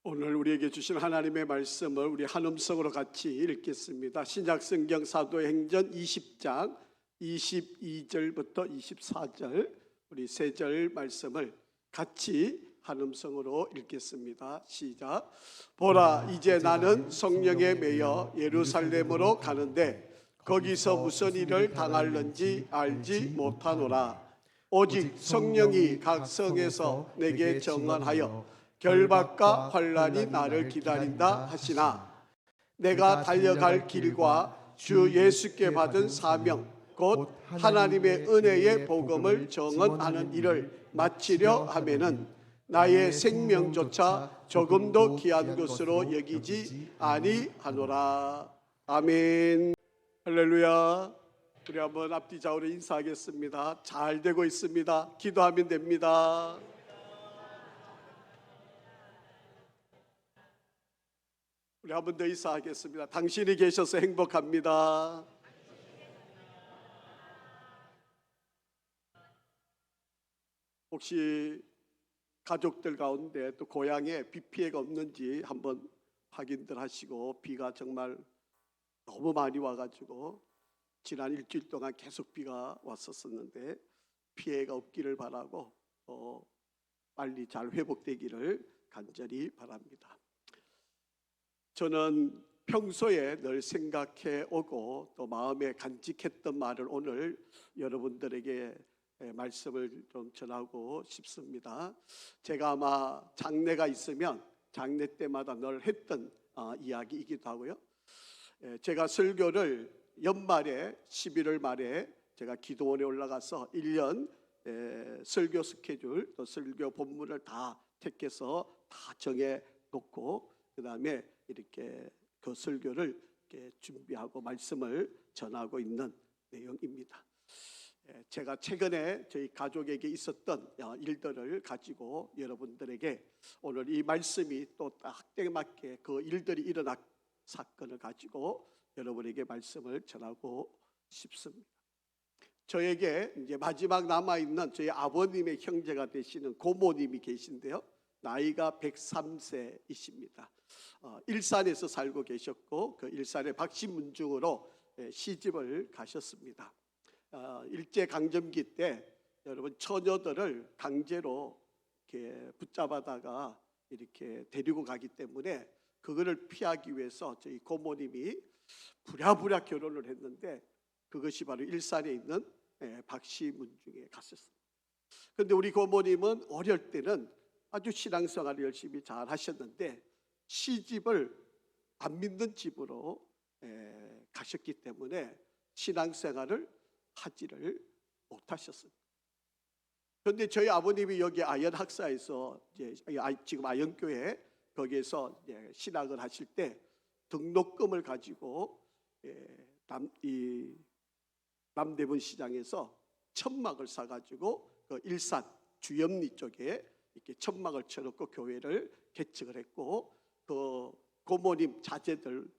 오늘 우리에게 주신 하나님의 말씀을 우리 한 음성으로 같이 읽겠습니다. 신약성경 사도행전 20장 22절부터 24절 우리 세 절 말씀을 같이 한 음성으로 읽겠습니다. 시작. 보라, 이제 나는 성령에 매여 예루살렘으로 가는데 거기서 무슨 일을 당할는지 알지 못하노라. 오직 성령이 각 성에서 내게 정언하여 결박과 환난이 나를 기다린다 하시나, 내가 달려갈 길과 주 예수께 받은 사명 곧 하나님의 은혜의 복음을 정언하는 일을 마치려 하면은 나의 생명조차 조금도 귀한 것으로 여기지 아니하노라. 아멘. 할렐루야. 우리 한번 앞뒤 좌우로 인사하겠습니다. 잘 되고 있습니다. 기도하면 됩니다. 우리 한 번 더 인사하겠습니다. 당신이 계셔서 행복합니다. 혹시 가족들 가운데 또 고향에 비 피해가 없는지 한번 확인들 하시고, 비가 정말 너무 많이 와가지고 지난 일주일 동안 계속 비가 왔었는데 피해가 없기를 바라고 빨리 잘 회복되기를 간절히 바랍니다. 저는 평소에 늘 생각해 오고 또 마음에 간직했던 말을 오늘 여러분들에게 말씀을 좀 전하고 싶습니다. 제가 아마 장례가 있으면 장례 때마다 늘 했던 이야기이기도 하고요. 제가 설교를 연말에 11월 말에 제가 기도원에 올라가서 1년 설교 스케줄 또 설교 본문을 다 택해서 다 정해 놓고 그 다음에 이렇게 그 설교를 이렇게 준비하고 말씀을 전하고 있는 내용입니다. 제가 최근에 저희 가족에게 있었던 일들을 가지고 여러분들에게 오늘 이 말씀이 또 딱 때맞게 그 일들이 일어난 사건을 가지고 여러분에게 말씀을 전하고 싶습니다. 저에게 이제 마지막 남아있는 저희 아버님의 형제가 되시는 고모님이 계신데요, 나이가 103세이십니다. 일산에서 살고 계셨고 그 일산의 박씨문중으로 시집을 가셨습니다. 일제강점기 때 여러분 처녀들을 강제로 이렇게 붙잡아다가 이렇게 데리고 가기 때문에 그거를 피하기 위해서 저희 고모님이 부랴부랴 결혼을 했는데 그것이 바로 일산에 있는 박씨문중에 갔었습니다. 그런데 우리 고모님은 어릴 때는 아주 신앙생활을 열심히 잘 하셨는데 시집을 안 믿는 집으로 가셨기 때문에 신앙생활을 하지를 못하셨습니다. 그런데 저희 아버님이 여기 아연학사에서 지금 아연교회 거기에서 신학을 하실 때 등록금을 가지고 남대문 시장에서 천막을 사가지고 그 일산 주염리 쪽에 이렇게 천막을 쳐놓고 교회를 개척을 했고, 그 고모님 자제들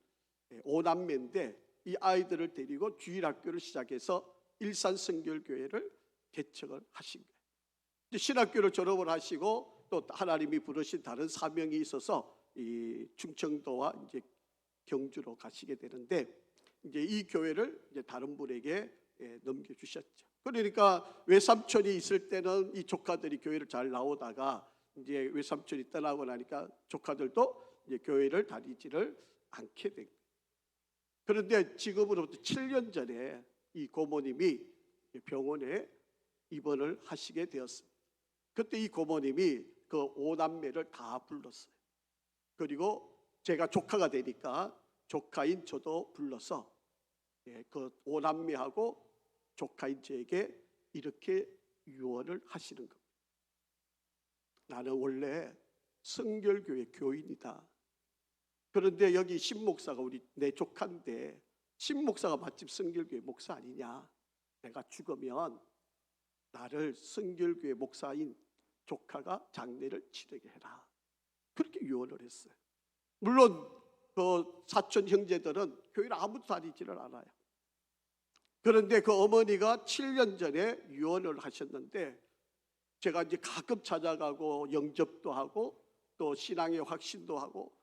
5남매인데 이 아이들을 데리고 주일학교를 시작해서 일산 성결교회를 개척을 하신 거예요. 신학교를 졸업을 하시고 또 하나님이 부르신 다른 사명이 있어서 이 충청도와 이제 경주로 가시게 되는데 이제 이 교회를 이제 다른 분에게 넘겨주셨죠. 그러니까 외삼촌이 있을 때는 이 조카들이 교회를 잘 나오다가 이제 외삼촌이 떠나고 나니까 조카들도 이제 교회를 다니지를 않게 된 거예요. 그런데 지금으로부터 7년 전에 이 고모님이 병원에 입원을 하시게 되었습니다. 그때 이 고모님이 그 5남매를 다 불렀어요. 그리고 제가 조카가 되니까 조카인 저도 불러서 그 5남매하고 조카인 저에게 이렇게 유언을 하시는 겁니다. 나는 원래 성결교회 교인이다. 그런데 여기 신목사가 내 조카인데 신목사가 마침 성결교회 목사 아니냐. 내가 죽으면 나를 성결교회 목사인 조카가 장례를 치르게 해라. 그렇게 유언을 했어요. 물론 그 사촌 형제들은 교회를 아무도 다니지를 않아요. 그런데 그 어머니가 7년 전에 유언을 하셨는데 제가 이제 가끔 찾아가고 영접도 하고 또 신앙의 확신도 하고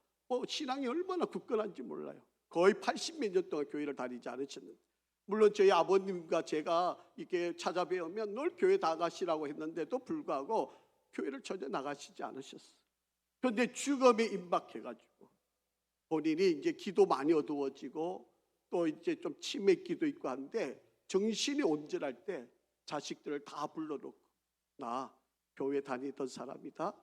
신앙이 얼마나 굳건한지 몰라요. 거의 80몇 년 동안 교회를 다니지 않으셨는데, 물론 저희 아버님과 제가 이렇게 찾아뵈면 늘 교회 나가시라고 했는데도 불구하고 교회를 전혀 나가시지 않으셨어요. 그런데 죽음에 임박해가지고 본인이 이제 기도 많이 어두워지고 또 이제 좀 치매기도 있고 한데, 정신이 온전할 때 자식들을 다 불러놓고, 나 교회 다니던 사람이다,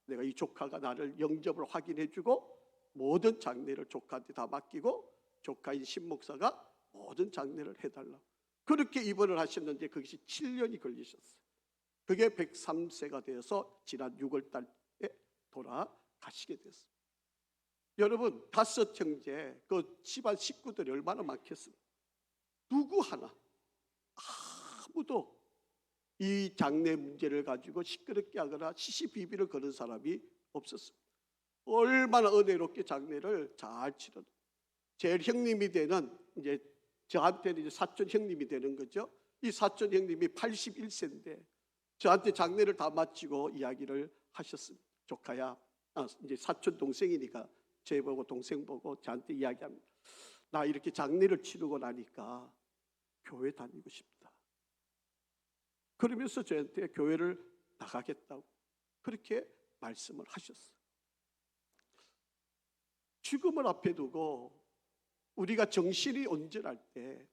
내가 이 조카가 나를 영접을 확인해주고 모든 장례를 조카한테 다 맡기고 조카인 신목사가 모든 장례를 해달라고 그렇게 입원을 하셨는데, 그것이 7년이 걸리셨어요. 그게 103세가 되어서 지난 6월 달에 돌아가시게 됐습니다. 여러분, 5 형제 그 집안 식구들이 얼마나 많겠습니까? 누구 하나 아무도 이 장례 문제를 가지고 시끄럽게 하거나 시시비비를 거는 사람이 없었습니다. 얼마나 은혜롭게 장례를 잘 치렀. 제일 형님이 되는, 이제 저한테는 이제 사촌 형님이 되는 거죠. 이 사촌 형님이 81세인데 저한테 장례를 다 마치고 이야기를 하셨습니다. 조카야, 이제 사촌 동생이니까 제 보고 동생 보고 저한테 이야기합니다. 나 이렇게 장례를 치르고 나니까 교회 다니고 싶다. 그러면서 저한테 교회를 나가겠다고 그렇게 말씀을 하셨어요. 죽음을 앞에 두고 우리가 정신이 온전할 때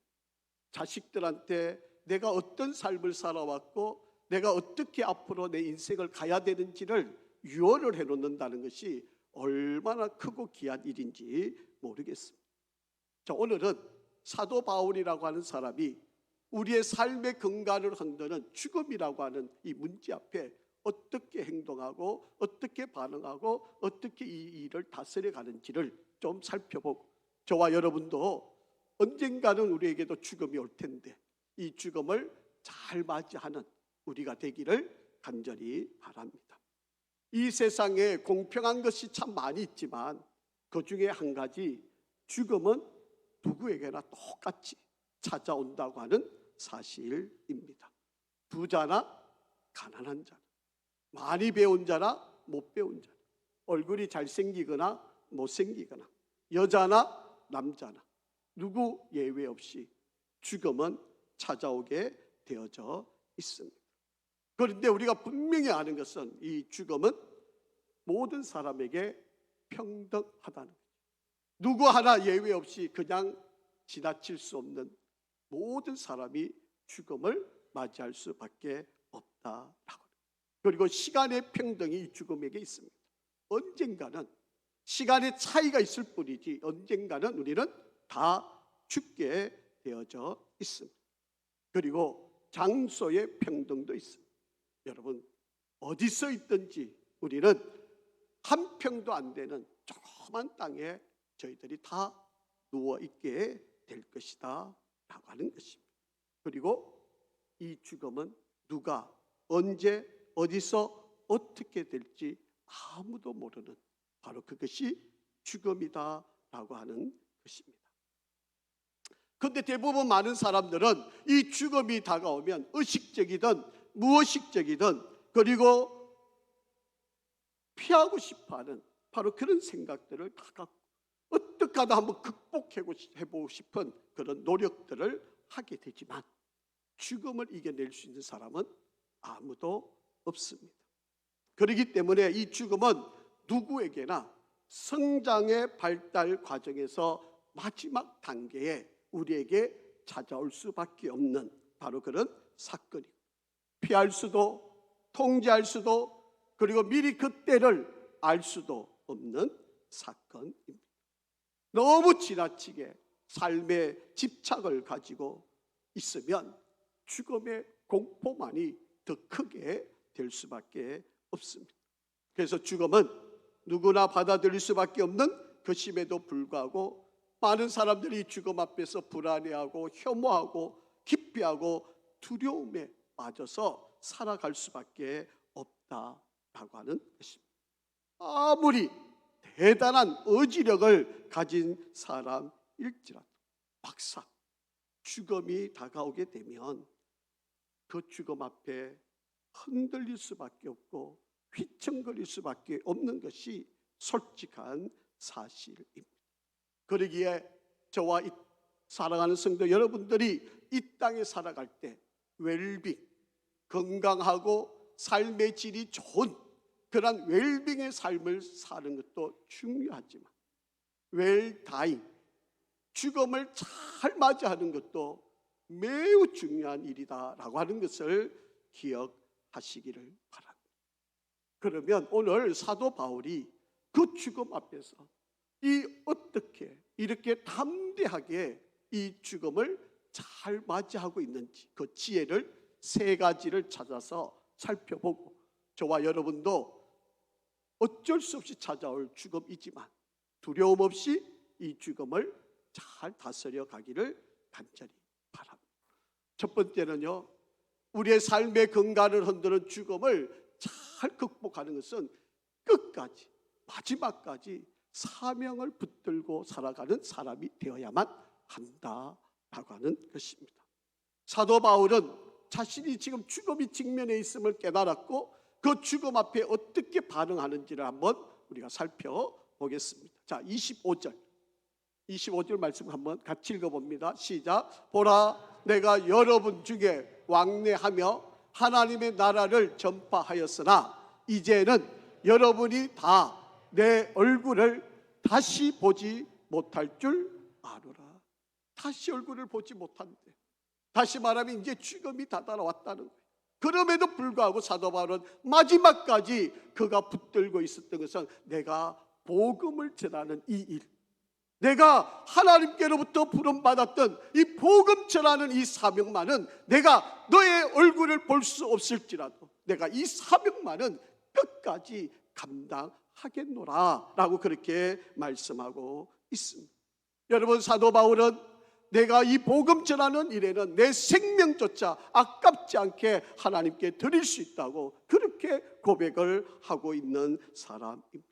자식들한테 내가 어떤 삶을 살아왔고 내가 어떻게 앞으로 내 인생을 가야 되는지를 유언을 해놓는다는 것이 얼마나 크고 귀한 일인지 모르겠습니다. 자, 오늘은 사도 바울이라고 하는 사람이 우리의 삶의 근간을 흔드는 죽음이라고 하는 이 문제 앞에 어떻게 행동하고 어떻게 반응하고 어떻게 이 일을 다스려 가는지를 좀 살펴보고, 저와 여러분도 언젠가는 우리에게도 죽음이 올 텐데 이 죽음을 잘 맞이하는 우리가 되기를 간절히 바랍니다. 이 세상에 공평한 것이 참 많이 있지만 그 중에 한 가지, 죽음은 누구에게나 똑같이 찾아온다고 하는 사실입니다. 부자나 가난한 자나, 많이 배운 자나 못 배운 자나, 얼굴이 잘생기거나 못생기거나, 여자나 남자나 누구 예외 없이 죽음은 찾아오게 되어져 있습니다. 그런데 우리가 분명히 아는 것은 이 죽음은 모든 사람에게 평등하다는 거죠. 누구 하나 예외 없이 그냥 지나칠 수 없는 모든 사람이 죽음을 맞이할 수밖에 없다라고. 그리고 시간의 평등이 이 죽음에게 있습니다. 언젠가는 시간의 차이가 있을 뿐이지 언젠가는 우리는 다 죽게 되어져 있습니다. 그리고 장소의 평등도 있습니다. 여러분, 어디서 있든지 우리는 한 평도 안 되는 조그만 땅에 저희들이 다 누워있게 될 것이다 라고 하는 것입니다. 그리고 이 죽음은 누가 언제 어디서 어떻게 될지 아무도 모르는, 바로 그것이 죽음이다 라고 하는 것입니다. 그런데 대부분 많은 사람들은 이 죽음이 다가오면 의식적이든 무의식적이든 그리고 피하고 싶어하는 바로 그런 생각들을 다 갖고 어떻게 하다 한번 극복해보고 싶은 그런 노력들을 하게 되지만 죽음을 이겨낼 수 있는 사람은 아무도 없습니다. 그렇기 때문에 이 죽음은 누구에게나 성장의 발달 과정에서 마지막 단계에 우리에게 찾아올 수밖에 없는 바로 그런 사건이고, 피할 수도 통제할 수도 그리고 미리 그때를 알 수도 없는 사건입니다. 너무 지나치게 삶의 집착을 가지고 있으면 죽음의 공포만이 더 크게 될 수밖에 없습니다. 그래서 죽음은 누구나 받아들일 수밖에 없는 것임에도 불구하고 많은 사람들이 죽음 앞에서 불안해하고 혐오하고 기피하고 두려움에 빠져서 살아갈 수밖에 없다라고 하는 것입니다. 아무리 대단한 의지력을 가진 사람일지라도 막상 죽음이 다가오게 되면 그 죽음 앞에 흔들릴 수밖에 없고 휘청거릴 수밖에 없는 것이 솔직한 사실입니다. 그러기에 저와 사랑하는 성도 여러분들이 이 땅에 살아갈 때 웰빙, 건강하고 삶의 질이 좋은 그런 웰빙의 삶을 사는 것도 중요하지만 웰다잉, 죽음을 잘 맞이하는 것도 매우 중요한 일이다라고 하는 것을 기억하시기를 바랍니다. 그러면 오늘 사도 바울이 그 죽음 앞에서 어떻게 이렇게 담대하게 이 죽음을 잘 맞이하고 있는지 그 지혜를 세 가지를 찾아서 살펴보고 저와 여러분도 어쩔 수 없이 찾아올 죽음이지만 두려움 없이 이 죽음을 잘 다스려 가기를 간절히 바랍니다. 첫 번째는요, 우리의 삶의 건강을 흔드는 죽음을 잘 극복하는 것은 끝까지 마지막까지 사명을 붙들고 살아가는 사람이 되어야만 한다라고 하는 것입니다. 사도 바울은 자신이 지금 죽음이 직면해 있음을 깨달았고 그 죽음 앞에 어떻게 반응하는지를 한번 우리가 살펴보겠습니다. 자, 25절 말씀 한번 같이 읽어봅니다. 시작. 보라, 내가 여러분 중에 왕래하며 하나님의 나라를 전파하였으나 이제는 여러분이 다 내 얼굴을 다시 보지 못할 줄 아노라. 다시 얼굴을 보지 못한대. 다시 말하면 이제 죽음이 다가왔다는 거예요. 그럼에도 불구하고 사도 바울은 마지막까지 그가 붙들고 있었던 것은 내가 복음을 전하는 이 일, 내가 하나님께로부터 부름받았던 이 복음 전하는 이 사명만은 내가 너의 얼굴을 볼 수 없을지라도 내가 이 사명만은 끝까지 감당하겠노라 라고 그렇게 말씀하고 있습니다. 여러분, 사도 바울은 내가 이 복음 전하는 일에는 내 생명조차 아깝지 않게 하나님께 드릴 수 있다고 그렇게 고백을 하고 있는 사람입니다.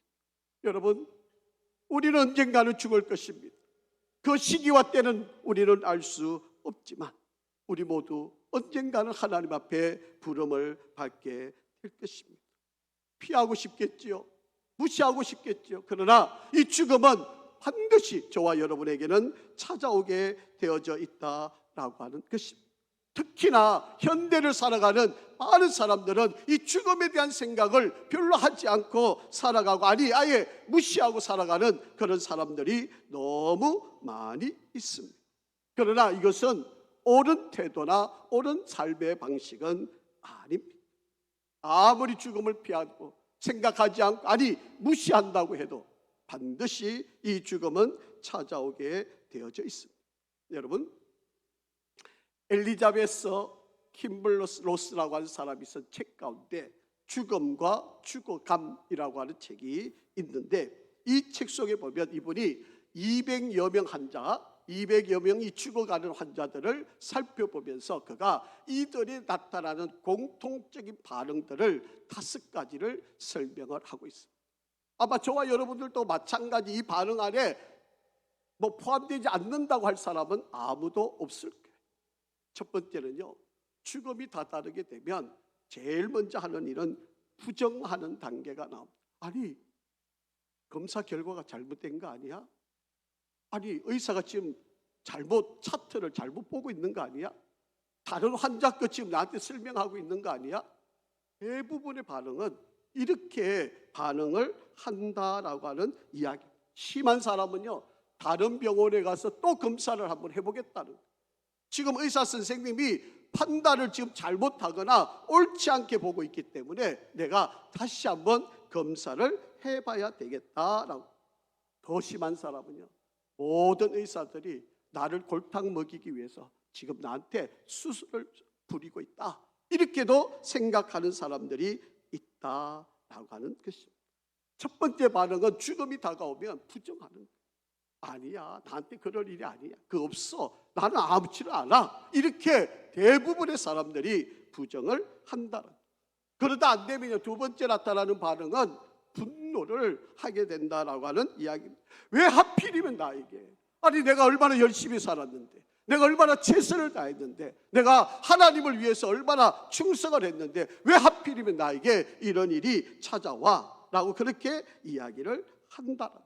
여러분, 우리는 언젠가는 죽을 것입니다. 그 시기와 때는 우리는 알 수 없지만 우리 모두 언젠가는 하나님 앞에 부름을 받게 될 것입니다. 피하고 싶겠지요. 무시하고 싶겠지요. 그러나 이 죽음은 반드시 저와 여러분에게는 찾아오게 되어져 있다라고 하는 것입니다. 특히나 현대를 살아가는 많은 사람들은 이 죽음에 대한 생각을 별로 하지 않고 살아가고 아예 무시하고 살아가는 그런 사람들이 너무 많이 있습니다. 그러나 이것은 옳은 태도나 옳은 삶의 방식은 아닙니다. 아무리 죽음을 피하고 생각하지 않고 무시한다고 해도 반드시 이 죽음은 찾아오게 되어져 있습니다. 여러분, 엘리자베스 킴블러스라고 하는 사람이 쓴 책 가운데 죽음과 죽어감이라고 하는 책이 있는데 이 책 속에 보면 이분이 200여 명 환자, 200여 명이 죽어가는 환자들을 살펴보면서 그가 이들이 나타나는 공통적인 반응들을 5가지를 설명을 하고 있습니다. 아마 저와 여러분들도 마찬가지 이 반응 안에 포함되지 않는다고 할 사람은 아무도 없을 거예요. 첫 번째는요, 죽음이 다다르게 되면 제일 먼저 하는 일은 부정하는 단계가 나옵니다. 검사 결과가 잘못된 거 아니야? 의사가 지금 차트를 잘못 보고 있는 거 아니야? 다른 환자 거 지금 나한테 설명하고 있는 거 아니야? 대부분의 반응은 이렇게 반응을 한다라고 하는 이야기. 심한 사람은요, 다른 병원에 가서 또 검사를 한번 해보겠다는 거예요. 지금 의사 선생님이 판단을 지금 잘못하거나 옳지 않게 보고 있기 때문에 내가 다시 한번 검사를 해봐야 되겠다라고. 더 심한 사람은요, 모든 의사들이 나를 골탕 먹이기 위해서 지금 나한테 수술을 부리고 있다, 이렇게도 생각하는 사람들이 있다라고 하는 것입니다. 첫 번째 반응은 죽음이 다가오면 부정하는 거예요. 아니야, 나한테 그럴 일이 아니야, 그거 없어, 나는 아무렇지도 않아, 이렇게 대부분의 사람들이 부정을 한다는 거예요. 그러다 안 되면요, 두 번째 나타나는 반응은 분노를 하게 된다라고 하는 이야기입니다. 왜 하필이면 나에게? 내가 얼마나 열심히 살았는데, 내가 얼마나 최선을 다했는데, 내가 하나님을 위해서 얼마나 충성을 했는데 왜 하필이면 나에게 이런 일이 찾아와? 라고 그렇게 이야기를 한다.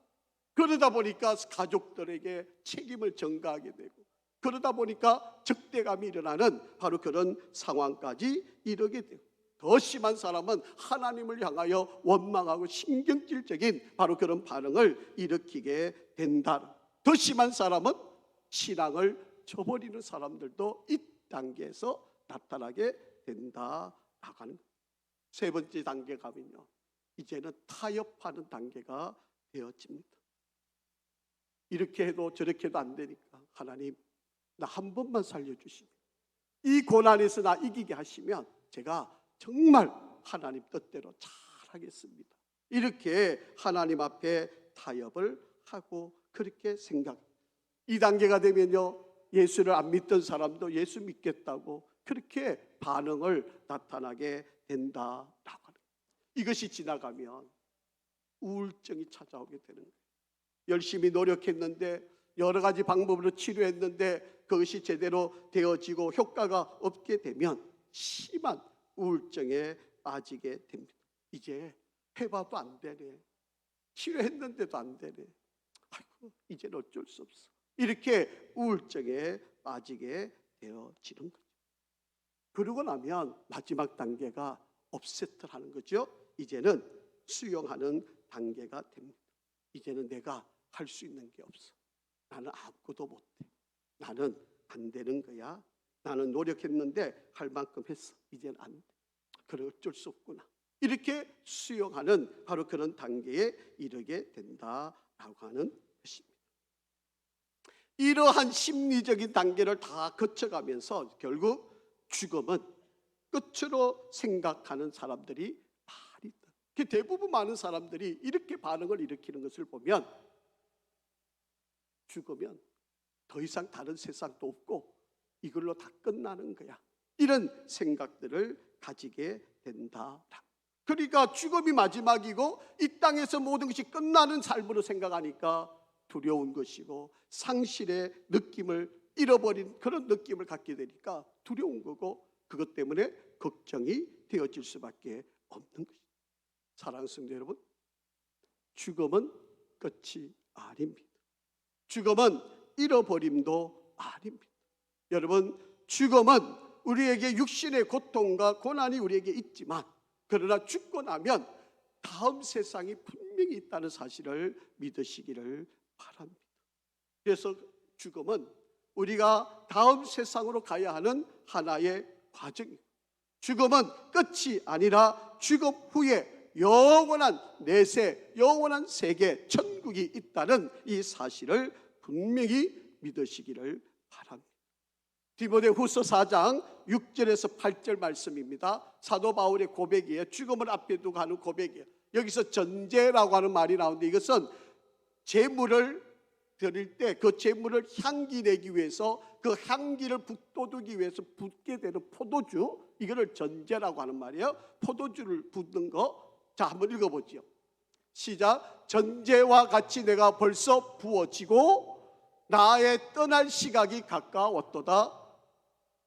그러다 보니까 가족들에게 책임을 전가하게 되고, 그러다 보니까 적대감이 일어나는 바로 그런 상황까지 이르게 되고, 더 심한 사람은 하나님을 향하여 원망하고 신경질적인 바로 그런 반응을 일으키게 된다. 더 심한 사람은 신앙을 저버리는 사람들도 이 단계에서 나타나게 된다라고 하는 거예요. 세 번째 단계 가면요, 이제는 타협하는 단계가 되어집니다. 이렇게 해도 저렇게 해도 안 되니까 하나님, 나 한 번만 살려주시면, 이 고난에서 나 이기게 하시면 제가 정말 하나님 뜻대로 잘하겠습니다. 이렇게 하나님 앞에 타협을 하고 그렇게 생각. 이 단계가 되면요, 예수를 안 믿던 사람도 예수 믿겠다고 그렇게 반응을 나타나게 된다라고 하는 거예요. 이것이 지나가면 우울증이 찾아오게 되는 거예요. 열심히 노력했는데, 여러 가지 방법으로 치료했는데 그것이 제대로 되어지고 효과가 없게 되면 심한 우울증에 빠지게 됩니다. 이제 해봐도 안 되네, 치료했는데도 안 되네, 아이고 이제는 어쩔 수 없어, 이렇게 우울증에 빠지게 되어지는 거죠. 그러고 나면 마지막 단계가 업세트를 하는 거죠. 이제는 수용하는 단계가 됩니다. 이제는 내가 할 수 있는 게 없어, 나는 아무것도 못해, 나는 안 되는 거야, 나는 노력했는데 할 만큼 했어, 이제는 안 돼, 그래 어쩔 수 없구나, 이렇게 수용하는 바로 그런 단계에 이르게 된다라고 하는 것입니다. 이러한 심리적인 단계를 다 거쳐가면서 결국 죽음은 끝으로 생각하는 사람들이 많이 있다. 대부분 많은 사람들이 이렇게 반응을 일으키는 것을 보면, 죽으면 더 이상 다른 세상도 없고 이걸로 다 끝나는 거야, 이런 생각들을 가지게 된다. 그러니까 죽음이 마지막이고 이 땅에서 모든 것이 끝나는 삶으로 생각하니까 두려운 것이고, 상실의 느낌을 잃어버린 그런 느낌을 갖게 되니까 두려운 거고, 그것 때문에 걱정이 되어질 수밖에 없는 것입니다. 사랑하는 성도 여러분, 죽음은 끝이 아닙니다. 죽음은 잃어버림도 아닙니다. 여러분, 죽음은 우리에게 육신의 고통과 고난이 우리에게 있지만, 그러나 죽고 나면 다음 세상이 분명히 있다는 사실을 믿으시기를 바랍니다. 그래서 죽음은 우리가 다음 세상으로 가야 하는 하나의 과정입니다. 죽음은 끝이 아니라 죽음 후에 영원한 내세, 영원한 세계, 천국이 있다는 이 사실을 분명히 믿으시기를 바랍니다. 디모데후서 4장 6절에서 8절 말씀입니다. 사도 바울의 고백이에요. 죽음을 앞에 두고 하는 고백이에요. 여기서 전제라고 하는 말이 나오는데, 이것은 제물을 드릴 때 그 제물을 향기 내기 위해서, 그 향기를 북돋우기 위해서 붓게 되는 포도주, 이거를 전제라고 하는 말이에요. 포도주를 붓는 거. 자, 한번 읽어보죠. 시작. 전제와 같이 내가 벌써 부어지고 나의 떠날 시각이 가까웠도다.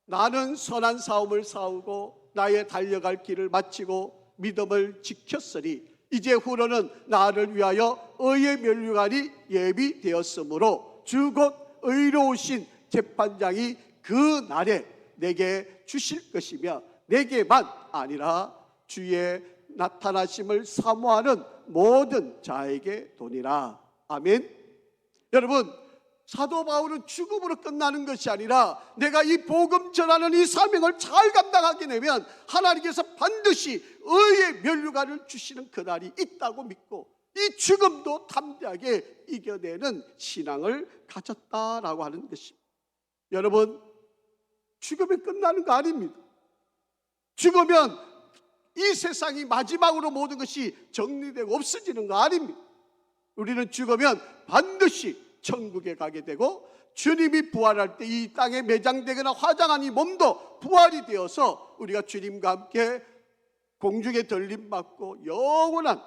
나는 선한 싸움을 싸우고 나의 달려갈 길을 마치고 믿음을 지켰으니 이제 후로는 나를 위하여 의의 면류관이 예비되었으므로 주 곧 의로우신 재판장이 그 날에 내게 주실 것이며, 내게만 아니라 주의 나타나심을 사모하는 모든 자에게 도니라. 아멘. 여러분, 사도 바울은 죽음으로 끝나는 것이 아니라 내가 이 복음 전하는 이 사명을 잘 감당하게 되면 하나님께서 반드시 의의 면류관을 주시는 그날이 있다고 믿고, 이 죽음도 담대하게 이겨내는 신앙을 가졌다라고 하는 것입니다. 여러분, 죽음이 끝나는 거 아닙니다. 죽으면 이 세상이 마지막으로 모든 것이 정리되고 없어지는 거 아닙니다. 우리는 죽으면 반드시 천국에 가게 되고, 주님이 부활할 때 이 땅에 매장되거나 화장한 이 몸도 부활이 되어서 우리가 주님과 함께 공중에 들림받고 영원한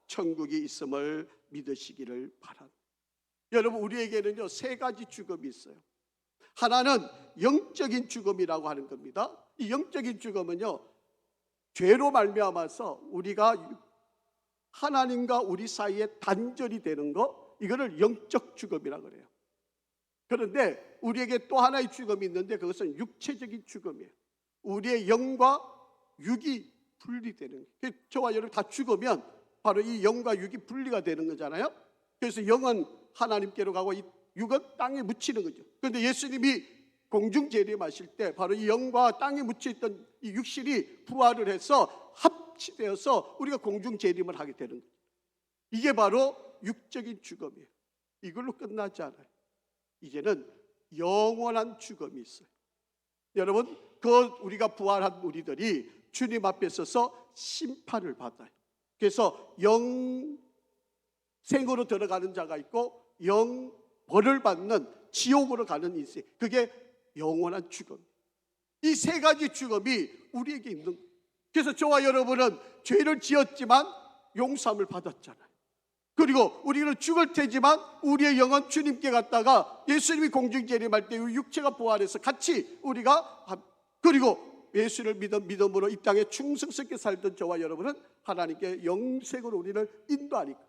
천국이 있음을 믿으시기를 바랍니다. 여러분, 우리에게는요 3가지 죽음이 있어요. 하나는 영적인 죽음이라고 하는 겁니다. 이 영적인 죽음은요, 죄로 말미암아서 우리가 하나님과 우리 사이에 단절이 되는 거, 이거를 영적 죽음이라고 그래요. 그런데 우리에게 또 하나의 죽음이 있는데 그것은 육체적인 죽음이에요. 우리의 영과 육이 분리되는 거예요. 저와 여러분 다 죽으면 바로 이 영과 육이 분리가 되는 거잖아요. 그래서 영은 하나님께로 가고 이 육은 땅에 묻히는 거죠. 그런데 예수님이 공중 재림하실 때 바로 이 영과 땅에 묻혀있던 이 육신이 부활을 해서 합치되어서 우리가 공중 재림을 하게 되는 거예요. 이게 바로 육적인 죽음이에요. 이걸로 끝나지 않아요. 이제는 영원한 죽음이 있어요. 여러분, 우리가 부활한 우리들이 주님 앞에 서서 심판을 받아요. 그래서 영생으로 들어가는 자가 있고 영벌을 받는 지옥으로 가는 인생, 그게 영원한 죽음. 이 세 가지 죽음이 우리에게 있는 거예요. 그래서 저와 여러분은 죄를 지었지만 용서함을 받았잖아요. 그리고 우리는 죽을 테지만 우리의 영은 주님께 갔다가 예수님이 공중재림할 때 육체가 부활해서 같이 우리가, 그리고 예수를 믿음으로 이 땅에 충성스럽게 살던 저와 여러분은 하나님께 영생으로 우리를 인도하니까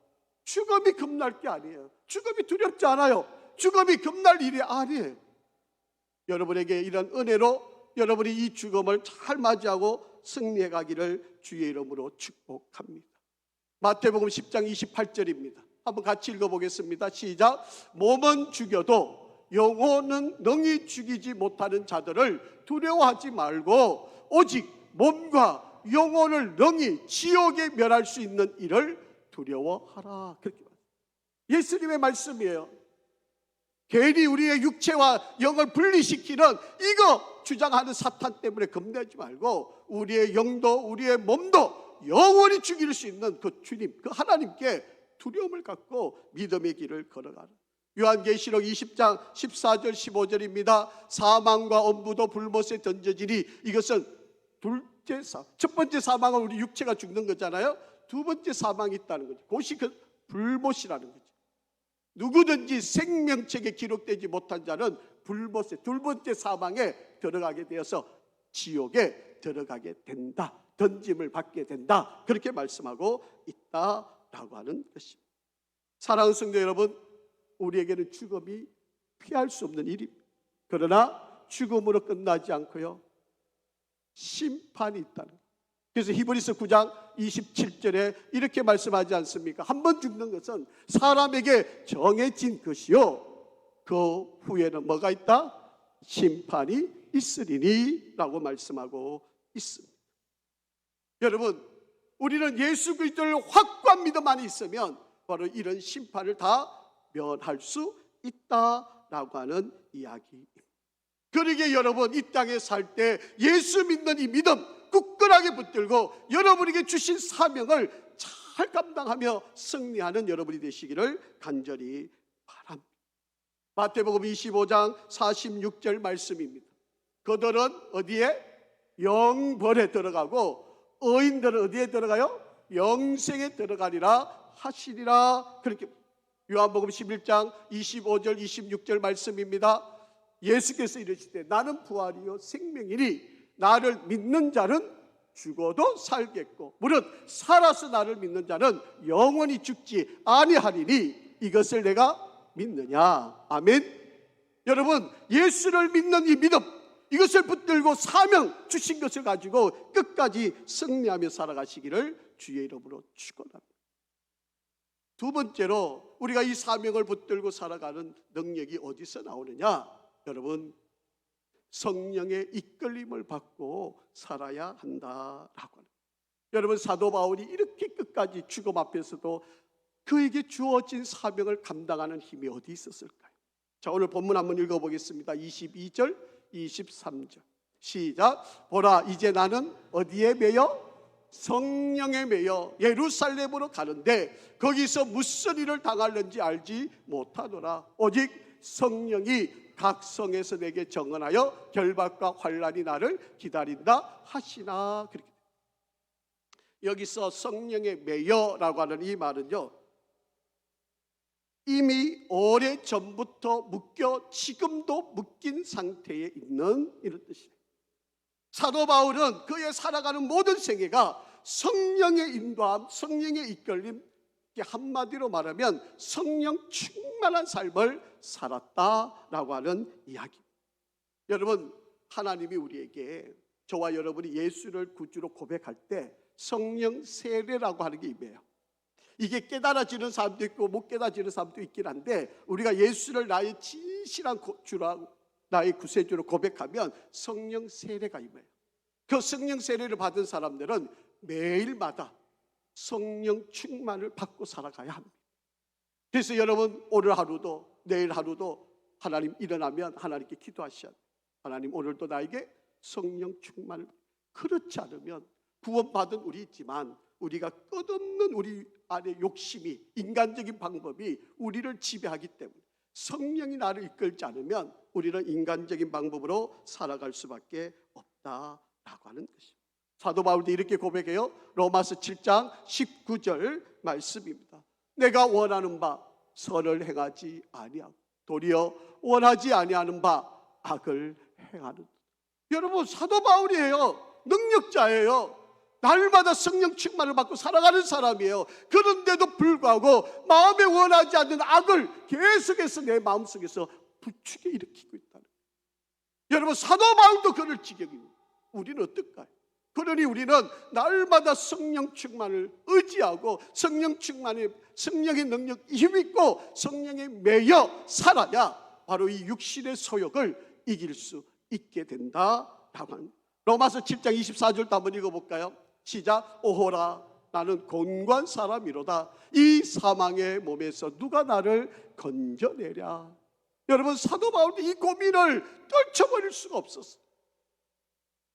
죽음이 겁날 게 아니에요. 죽음이 두렵지 않아요. 죽음이 겁날 일이 아니에요. 여러분에게 이런 은혜로 여러분이 이 죽음을 잘 맞이하고 승리해 가기를 주의 이름으로 축복합니다. 마태복음 10장 28절입니다. 한번 같이 읽어보겠습니다. 시작. 몸은 죽여도 영혼은 능히 죽이지 못하는 자들을 두려워하지 말고 오직 몸과 영혼을 능히 지옥에 멸할 수 있는 이를 두려워하라. 그렇게 예수님의 말씀이에요. 괜히 우리의 육체와 영을 분리시키는 이거 주장하는 사탄 때문에 겁내지 말고 우리의 영도 우리의 몸도 영원히 죽일 수 있는 그 주님, 그 하나님께 두려움을 갖고 믿음의 길을 걸어가는. 요한계시록 20장 14절 15절입니다. 사망과 엄부도 불못에 던져지니, 이것은 첫 번째 사망은 우리 육체가 죽는 거잖아요. 두 번째 사망이 있다는 거죠. 그것이 그 불못이라는 거죠. 누구든지 생명책에 기록되지 못한 자는 불못에, 두 번째 사망에 들어가게 되어서 지옥에 들어가게 된다, 던짐을 받게 된다, 그렇게 말씀하고 있다라고 하는 것입니다. 사랑하는 성도 여러분, 우리에게는 죽음이 피할 수 없는 일입니다. 그러나 죽음으로 끝나지 않고요, 심판이 있다는 거예요. 그래서 히브리서 9장 27절에 이렇게 말씀하지 않습니까? 한 번 죽는 것은 사람에게 정해진 것이요, 그 후에는 뭐가 있다? 심판이 있으리니 라고 말씀하고 있습니다. 여러분, 우리는 예수 그리스도를 확고한 믿음 안에 있으면 바로 이런 심판을 다 면할 수 있다라고 하는 이야기입니다. 그러기에 여러분, 이 땅에 살 때 예수 믿는 이 믿음 굳건하게 붙들고 여러분에게 주신 사명을 잘 감당하며 승리하는 여러분이 되시기를 간절히 바랍니다. 마태복음 25장 46절 말씀입니다. 그들은 어디에? 영벌에 들어가고 의인들은 어디에 들어가요? 영생에 들어가리라 하시리라. 그렇게 요한복음 11장 25절 26절 말씀입니다. 예수께서 이르시되 나는 부활이요 생명이니 나를 믿는 자는 죽어도 살겠고 무릇 살아서 나를 믿는 자는 영원히 죽지 아니하리니 이것을 내가 믿느냐. 아멘. 여러분, 예수를 믿는 이 믿음, 이것을 붙들고 사명 주신 것을 가지고 끝까지 승리하며 살아가시기를 주의 이름으로 축원합니다. 두 번째로 우리가 이 사명을 붙들고 살아가는 능력이 어디서 나오느냐? 여러분, 성령의 이끌림을 받고 살아야 한다라고 합니다. 여러분, 사도 바울이 이렇게 끝까지 죽음 앞에서도 그에게 주어진 사명을 감당하는 힘이 어디 있었을까요? 자, 오늘 본문 한번 읽어보겠습니다. 22절 23절 시작. 보라, 이제 나는 어디에 매여? 성령에 매여 예루살렘으로 가는데 거기서 무슨 일을 당할는지 알지 못하노라. 오직 성령이 각 성에서 내게 정언하여 결박과 환난이 나를 기다린다 하시나. 그렇게 여기서 성령에 매여라고 하는 이 말은요, 이미 오래전부터 묶여 지금도 묶인 상태에 있는 이런 뜻이에요. 사도 바울은 그의 살아가는 모든 생애가 성령의 인도함, 성령의 이끌림, 한마디로 말하면 성령 충만한 삶을 살았다라고 하는 이야기. 여러분, 하나님이 우리에게, 저와 여러분이 예수를 구주로 고백할 때 성령 세례라고 하는 게 임해요. 이게 깨달아지는 사람도 있고 못 깨달아지는 사람도 있긴 한데, 우리가 예수를 나의 진실한 주라고, 나의 구세주로 고백하면 성령 세례가 임해요. 그 성령 세례를 받은 사람들은 매일마다 성령 충만을 받고 살아가야 합니다. 그래서 여러분, 오늘 하루도 내일 하루도 하나님 일어나면 하나님께 기도하셔야 돼요. 하나님, 오늘도 나에게 성령 충만을. 그렇지 않으면 구원받은 우리 있지만 우리가 끝없는 우리 안에 욕심이, 인간적인 방법이 우리를 지배하기 때문에 성령이 나를 이끌지 않으면 우리는 인간적인 방법으로 살아갈 수밖에 없다라고 하는 것입니다. 사도 바울도 이렇게 고백해요. 로마서 7장 19절 말씀입니다. 내가 원하는 바 선을 행하지 아니하고 도리어 원하지 아니하는 바 악을 행하는. 여러분, 사도 바울이에요. 능력자예요. 날마다 성령 충만을 받고 살아가는 사람이에요. 그런데도 불구하고 마음에 원하지 않는 악을 계속해서 내 마음속에서 부추겨 일으키고 있다는 거예요. 여러분, 사도 바울도 그럴 지경입니다. 우리는 어떨까요? 그러니 우리는 날마다 성령 충만을 의지하고 성령 충만의 성령의 능력 힘있고 성령에 매여 살아야 바로 이 육신의 소욕을 이길 수 있게 된다라고 합니다. 로마서 7장 24절도 한번 읽어볼까요? 시작. 오호라, 나는 곤고한 사람이로다. 이 사망의 몸에서 누가 나를 건져내랴. 여러분, 사도 바울도 이 고민을 떨쳐버릴 수가 없었어요.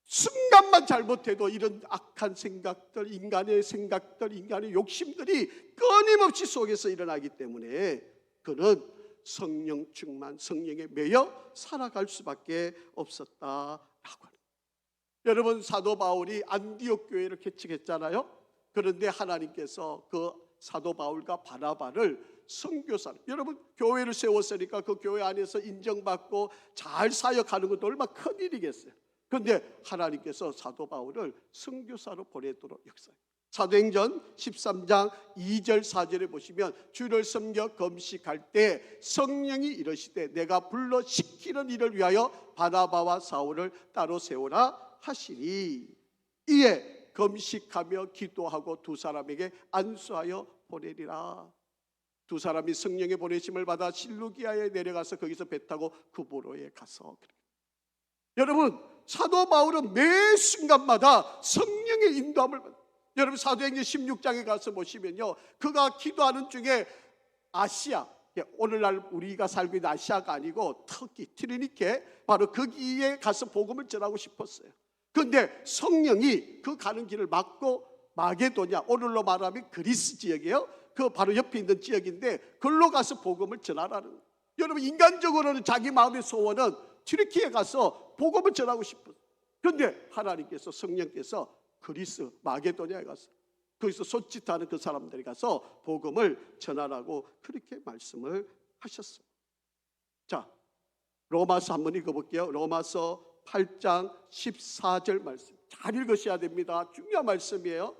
순간만 잘못해도 이런 악한 생각들, 인간의 생각들, 인간의 욕심들이 끊임없이 속에서 일어나기 때문에 그는 성령 충만, 성령에 매여 살아갈 수밖에 없었다라고 합니다. 여러분, 사도 바울이 안디옥 교회를 개척했잖아요. 그런데 하나님께서 그 사도 바울과 바나바를 선교사로, 여러분, 교회를 세웠으니까 그 교회 안에서 인정받고 잘 사역하는 것도 얼마나 큰 일이겠어요. 그런데 하나님께서 사도 바울을 선교사로 보내도록 역사해요. 사도행전 13장 2절 4절에 보시면 주를 섬겨 금식할 때 성령이 이르시되 내가 불러 시키는 일을 위하여 바나바와 사울을 따로 세우라 하시니 이에 금식하며 기도하고 두 사람에게 안수하여 보내리라. 두 사람이 성령의 보내심을 받아 실루기아에 내려가서 거기서 배 타고 구브로에 가서. 여러분, 사도 바울은 매 순간마다 성령의 인도함을 받아요. 여러분, 사도행전 16장에 가서 보시면요, 그가 기도하는 중에 아시아, 오늘날 우리가 살고 있는 아시아가 아니고 터키, 트리니케, 바로 거기에 가서 복음을 전하고 싶었어요. 그런데 성령이 그 가는 길을 막고 마게도냐, 오늘로 말하면 그리스 지역이에요. 그 바로 옆에 있는 지역인데 그걸로 가서 복음을 전하라는 거예요. 여러분, 인간적으로는 자기 마음의 소원은 튀르키에 가서 복음을 전하고 싶어요. 그런데 하나님께서, 성령께서 그리스 마게도냐에 가서 거기서 손짓하는 그 사람들이 가서 복음을 전하라고 그렇게 말씀을 하셨어요. 자, 로마서 한번 읽어볼게요. 로마서 8장 14절 말씀 잘 읽으셔야 됩니다. 중요한 말씀이에요.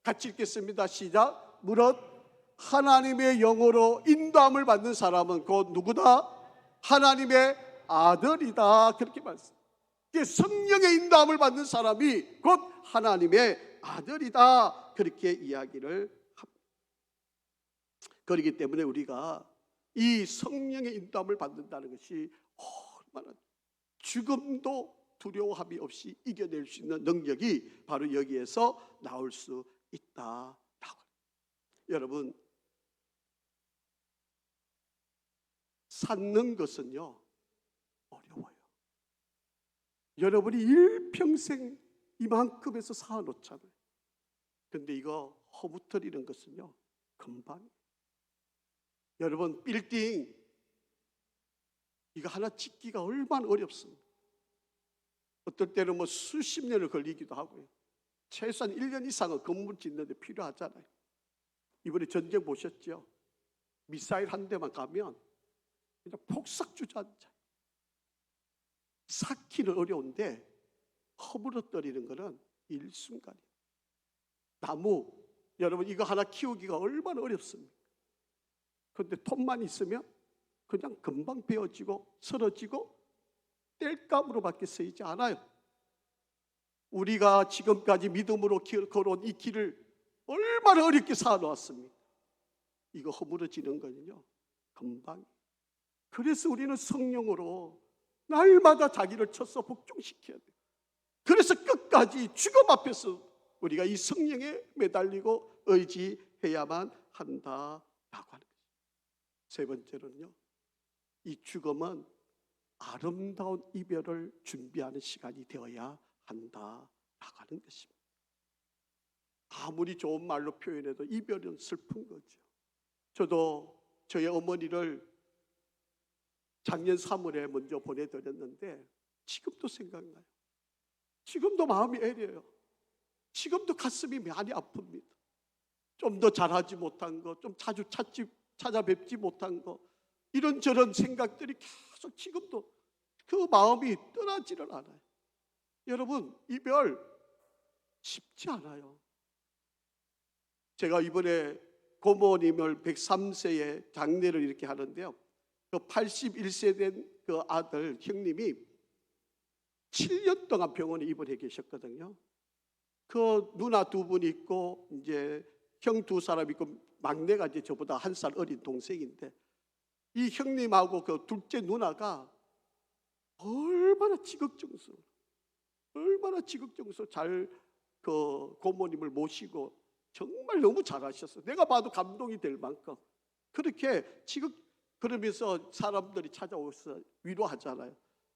같이 읽겠습니다. 시작. 무릇 하나님의 영으로 인도함을 받는 사람은 곧 누구다? 하나님의 아들이다. 그렇게 말씀. 성령의 인도함을 받는 사람이 곧 하나님의 아들이다. 그렇게 이야기를 합니다. 그렇기 때문에 우리가 이 성령의 인도함을 받는다는 것이 얼마나 죽음도 두려움이 없이 이겨낼 수 있는 능력이 바로 여기에서 나올 수 있다라고. 여러분, 쌓는 것은요 어려워요. 여러분이 일평생 이만큼에서 쌓아놓잖아요. 근데 이거 허무터리는 것은요 금방. 여러분, 빌딩 이거 하나 짓기가 얼마나 어렵습니다. 어떨 때는 뭐 수십 년을 걸리기도 하고요. 최소한 1년 이상은 건물 짓는 데 필요하잖아요. 이번에 전쟁 보셨죠? 미사일 한 대만 가면 그냥 폭삭 주저앉아. 쌓기는 어려운데 허물어뜨리는 것은 일순간이에요. 나무, 여러분 이거 하나 키우기가 얼마나 어렵습니까? 그런데 톱만 있으면 그냥 금방 베어지고 쓰러지고 땔감으로밖에 쓰이지 않아요. 우리가 지금까지 믿음으로 걸어온 이 길을 얼마나 어렵게 쌓아놓았습니까? 이거 허물어지는 거는요 금방. 그래서 우리는 성령으로 날마다 자기를 쳐서 복종시켜야 돼요. 그래서 끝까지 죽음 앞에서 우리가 이 성령에 매달리고 의지해야만 한다라고 하는 거죠. 세 번째로는요, 이 죽음은 아름다운 이별을 준비하는 시간이 되어야 한다라고 하는 것입니다. 아무리 좋은 말로 표현해도 이별은 슬픈 거죠. 저도 저희 어머니를 작년 3월에 먼저 보내드렸는데 지금도 생각나요. 지금도 마음이 애려요. 지금도 가슴이 많이 아픕니다. 좀 더 잘하지 못한 거, 좀 자주 찾아뵙지 못한 거, 이런저런 생각들이 계속 지금도 그 마음이 떠나지를 않아요. 여러분, 이별 쉽지 않아요. 제가 이번에 고모님을 103세에 장례를 이렇게 하는데요, 그 81세 된 그 아들 형님이 7년 동안 병원에 입원해 계셨거든요. 그 누나 두 분 있고 이제 형 두 사람 있고 막내가 이제 저보다 한 살 어린 동생인데, 이 형님하고 그 둘째 누나가 얼마나 지극정성 잘 그 고모님을 모시고 정말 너무 잘하셨어요. 내가 봐도 감동이 될 만큼 그렇게 그러면서 사람들이 찾아오서 위로하잖아요.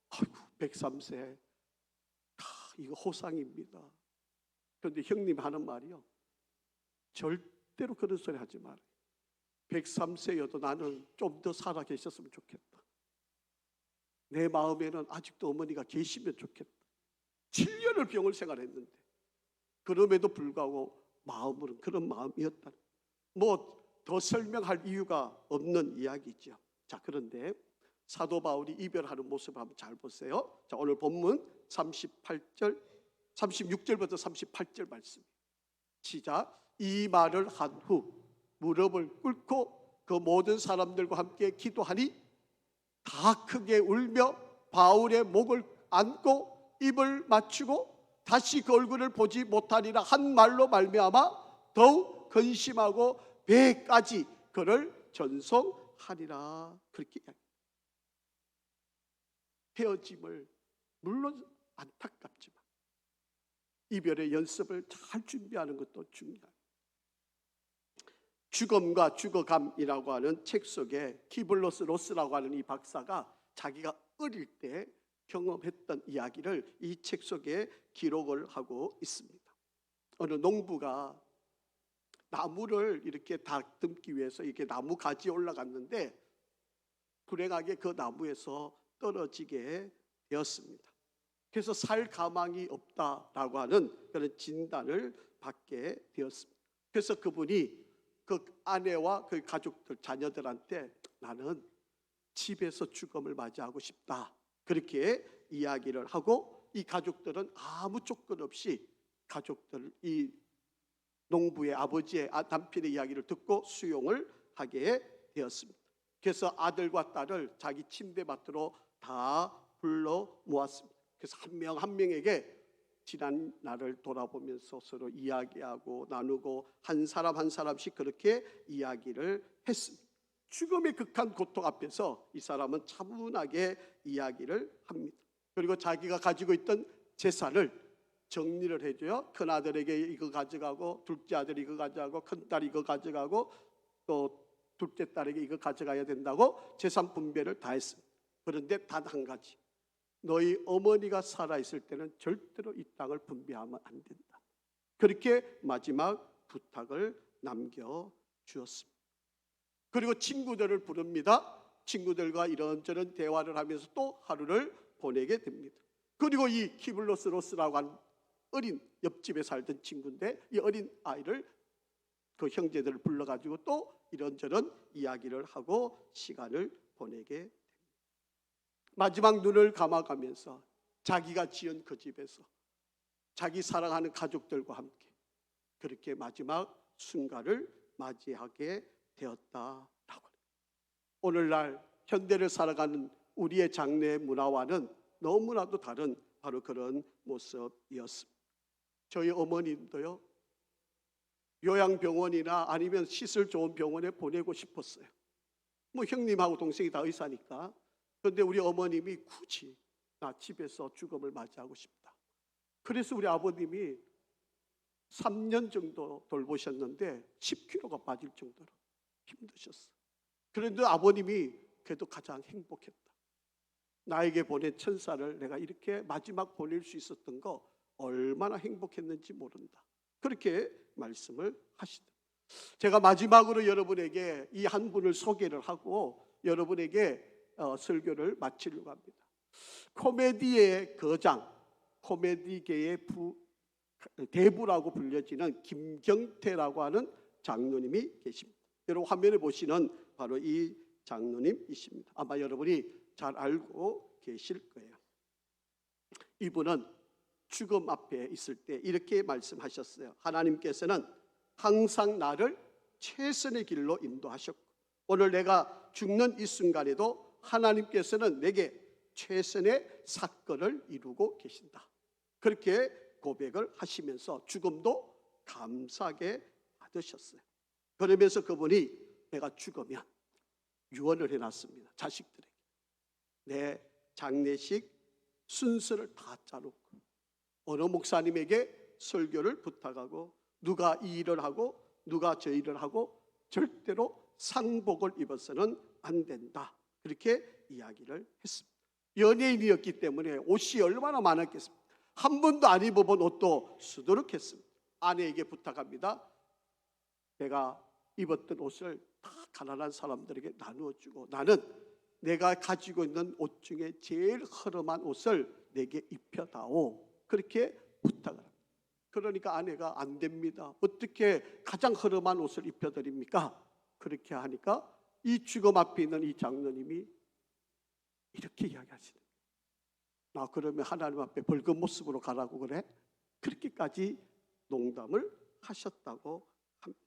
아이고 103세 이거 호상입니다. 그런데 형님 하는 말이요, 절대로 그런 소리 하지 말아요. 103세여도 나는 좀 더 살아 계셨으면 좋겠다. 내 마음에는 아직도 어머니가 계시면 좋겠다. 7년을 병을 생활했는데 그럼에도 불구하고 마음으로는 그런 마음이었다. 뭐 더 설명할 이유가 없는 이야기죠. 자, 그런데 사도 바울이 이별하는 모습을 한번 잘 보세요. 자, 오늘 본문 36절부터 38절 말씀. 시작. 이 말을 한 후 무릎을 꿇고 그 모든 사람들과 함께 기도하니 다 크게 울며 바울의 목을 안고 입을 맞추고 다시 그 얼굴을 보지 못하리라 한 말로 말미암아 더욱 근심하고 배까지 그를 전송하리라. 그렇게 헤어짐을 물론 안타깝지만 이별의 연습을 잘 준비하는 것도 중요합니다. 죽음과 죽어감이라고 하는 책 속에 키블로스 로스라고 하는 이 박사가 자기가 어릴 때 경험했던 이야기를 이 책 속에 기록을 하고 있습니다. 어느 농부가 나무를 이렇게 다듬기 위해서 이렇게 나무 가지에 올라갔는데 불행하게 그 나무에서 떨어지게 되었습니다. 그래서 살 가망이 없다라고 하는 그런 진단을 받게 되었습니다. 그래서 그분이 그 아내와 그 가족들, 자녀들한테 나는 집에서 죽음을 맞이하고 싶다, 그렇게 이야기를 하고, 이 가족들은 아무 조건 없이 이 농부의 아버지의 남편의 이야기를 듣고 수용을 하게 되었습니다. 그래서 아들과 딸을 자기 침대밭으로 다 불러 모았습니다. 그래서 한 명 한 명에게 지난 날을 돌아보면서 서로 이야기하고 나누고 한 사람 한 사람씩 그렇게 이야기를 했습니다. 죽음의 극한 고통 앞에서 이 사람은 차분하게 이야기를 합니다. 그리고 자기가 가지고 있던 재산을 정리를 해줘요. 큰아들에게 이거 가져가고, 둘째 아들이 이거 가져가고, 큰딸이 이거 가져가고, 또 둘째 딸에게 이거 가져가야 된다고 재산 분배를 다 했습니다. 그런데 단 한 가지, 너희 어머니가 살아있을 때는 절대로 이 땅을 분배하면 안 된다. 그렇게 마지막 부탁을 남겨주었습니다. 그리고 친구들을 부릅니다. 친구들과 이런저런 대화를 하면서 또 하루를 보내게 됩니다. 그리고 이 키블로스 로스라고 하는 어린, 옆집에 살던 친구인데 이 어린 아이를 그 형제들을 불러가지고 또 이런저런 이야기를 하고 시간을 보내게 됩니다. 마지막 눈을 감아가면서 자기가 지은 그 집에서 자기 사랑하는 가족들과 함께 그렇게 마지막 순간을 맞이하게 되었다라고 합니다. 오늘날 현대를 살아가는 우리의 장례 문화와는 너무나도 다른 바로 그런 모습이었습니다. 저희 어머님도요, 요양병원이나 아니면 시설 좋은 병원에 보내고 싶었어요. 뭐 형님하고 동생이 다 의사니까. 그런데 우리 어머님이 굳이 나 집에서 죽음을 맞이하고 싶다. 그래서 우리 아버님이 3년 정도 돌보셨는데 10kg가 빠질 정도로 힘드셨어요. 그런데 아버님이 그래도 가장 행복했다. 나에게 보낸 천사를 내가 이렇게 마지막 보낼 수 있었던 거 얼마나 행복했는지 모른다. 그렇게 말씀을 하시다. 제가 마지막으로 여러분에게 이 한 분을 소개를 하고 여러분에게 설교를 마치려고 합니다. 코미디의 거장, 코미디계의 대부라고 불려지는 김경태라고 하는 장로님이 계십니다. 여러분 화면에 보시는 바로 이 장로님이십니다. 아마 여러분이 잘 알고 계실 거예요. 이분은 죽음 앞에 있을 때 이렇게 말씀하셨어요. 하나님께서는 항상 나를 최선의 길로 인도하셨고 오늘 내가 죽는 이 순간에도 하나님께서는 내게 최선의 사건을 이루고 계신다. 그렇게 고백을 하시면서 죽음도 감사하게 받으셨어요. 그러면서 그분이 내가 죽으면 유언을 해놨습니다. 자식들에게 내 장례식 순서를 다 짜놓고 어느 목사님에게 설교를 부탁하고 누가 이 일을 하고 누가 저 일을 하고 절대로 상복을 입어서는 안 된다. 그렇게 이야기를 했습니다. 연예인이었기 때문에 옷이 얼마나 많았겠습니까? 한 번도 안 입어본 옷도 쓰도록 했습니다. 아내에게 부탁합니다. 내가 입었던 옷을 다 가난한 사람들에게 나누어 주고 나는 내가 가지고 있는 옷 중에 제일 허름한 옷을 내게 입혀다오. 그렇게 부탁을 합니다. 그러니까 아내가 안 됩니다. 어떻게 가장 허름한 옷을 입혀드립니까? 그렇게 하니까 이 죽음 앞에 있는 이 장로님이 이렇게 이야기하시는 거예요. 나 그러면 하나님 앞에 벌금 모습으로 가라고 그래? 그렇게까지 농담을 하셨다고 합니다.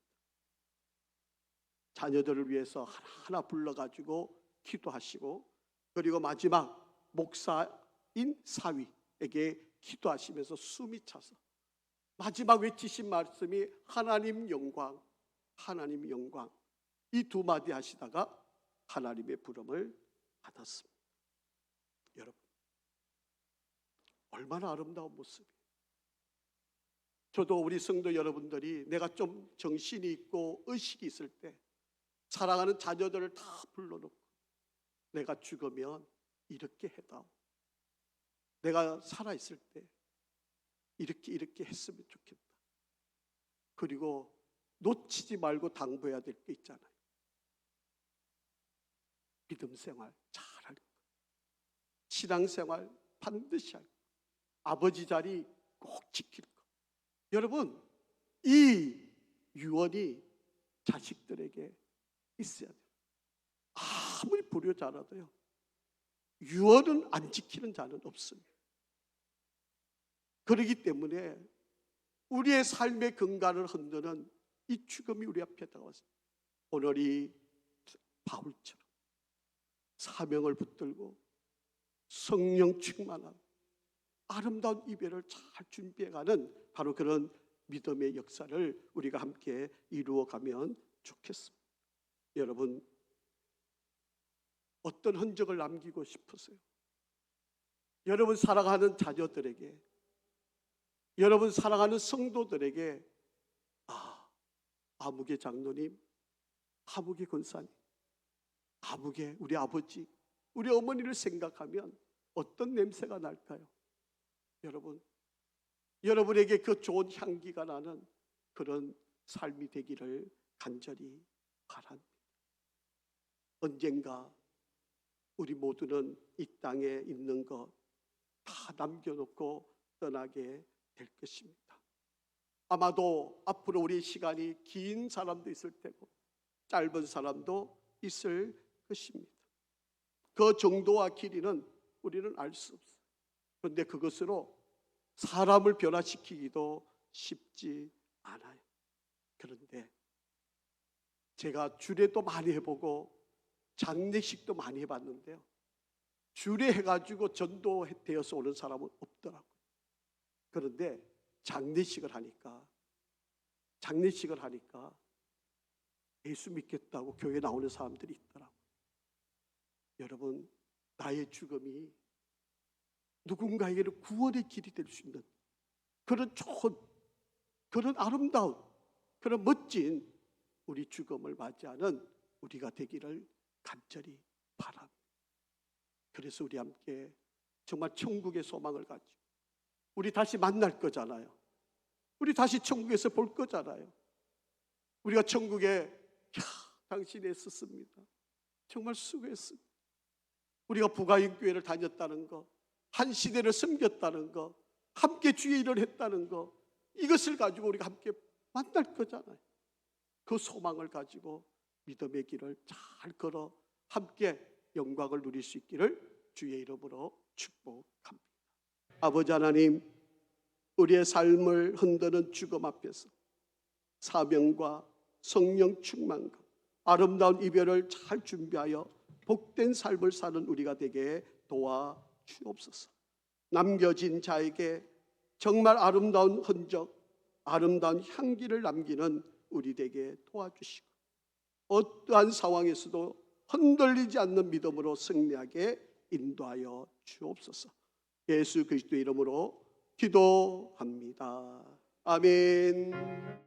자녀들을 위해서 하나하나 불러가지고 기도하시고 그리고 마지막 목사인 사위에게 기도하시면서 숨이 차서 마지막 외치신 말씀이 하나님 영광, 하나님 영광 이 두 마디 하시다가 하나님의 부름을 받았습니다. 여러분 얼마나 아름다운 모습이에요. 저도 우리 성도 여러분들이 내가 좀 정신이 있고 의식이 있을 때 사랑하는 자녀들을 다 불러놓고 내가 죽으면 이렇게 해다오. 내가 살아있을 때 이렇게 했으면 좋겠다. 그리고 놓치지 말고 당부해야 될 게 있잖아요. 믿음 생활 잘할 것, 신앙생활 반드시 할 것, 아버지 자리 꼭 지킬 것. 여러분 이 유언이 자식들에게 있어야 돼요. 아무리 불효 잘하도요 유언은 안 지키는 자는 없습니다. 그렇기 때문에 우리의 삶의 근간을 흔드는 이 죽음이 우리 앞에 다가왔습니다. 오늘 이 바울처럼 사명을 붙들고 성령 충만한 아름다운 이별을 잘 준비해가는 바로 그런 믿음의 역사를 우리가 함께 이루어가면 좋겠습니다. 여러분 어떤 흔적을 남기고 싶으세요? 여러분 사랑하는 자녀들에게, 여러분 사랑하는 성도들에게 아무개 장로님, 아무개 권사님, 아무개 우리 아버지, 우리 어머니를 생각하면 어떤 냄새가 날까요? 여러분, 여러분에게 그 좋은 향기가 나는 그런 삶이 되기를 간절히 바랍니다. 언젠가 우리 모두는 이 땅에 있는 것 다 남겨놓고 떠나게 될 것입니다. 아마도 앞으로 우리 시간이 긴 사람도 있을 테고 짧은 사람도 있을 것입니다. 그 정도와 길이는 우리는 알 수 없어요. 그런데 그것으로 사람을 변화시키기도 쉽지 않아요. 그런데 제가 주례도 많이 해보고 장례식도 많이 해봤는데요, 주례 해가지고 전도되어서 오는 사람은 없더라고요. 그런데 장례식을 하니까 예수 믿겠다고 교회 나오는 사람들이 있더라고요. 여러분, 나의 죽음이 누군가에게는 구원의 길이 될 수 있는 그런 좋은, 그런 아름다운, 그런 멋진 우리 죽음을 맞이하는 우리가 되기를 간절히 바랍니다. 그래서 우리 함께 정말 천국의 소망을 가지고 우리 다시 만날 거잖아요. 우리 다시 천국에서 볼 거잖아요. 우리가 천국에 당신이 애썼습니다, 정말 수고했습니다, 우리가 부가인교회를 다녔다는 거, 한 시대를 섬겼다는 거, 함께 주의 일을 했다는 거, 이것을 가지고 우리가 함께 만날 거잖아요. 그 소망을 가지고 믿음의 길을 잘 걸어 함께 영광을 누릴 수 있기를 주의 이름으로 축복합니다. 아버지 하나님, 우리의 삶을 흔드는 죽음 앞에서 사명과 성령 충만과 아름다운 이별을 잘 준비하여 복된 삶을 사는 우리가 되게 도와주옵소서. 남겨진 자에게 정말 아름다운 흔적, 아름다운 향기를 남기는 우리 되게 도와주시고 어떠한 상황에서도 흔들리지 않는 믿음으로 승리하게 인도하여 주옵소서. 예수 그리스도의 이름으로 기도합니다. 아멘.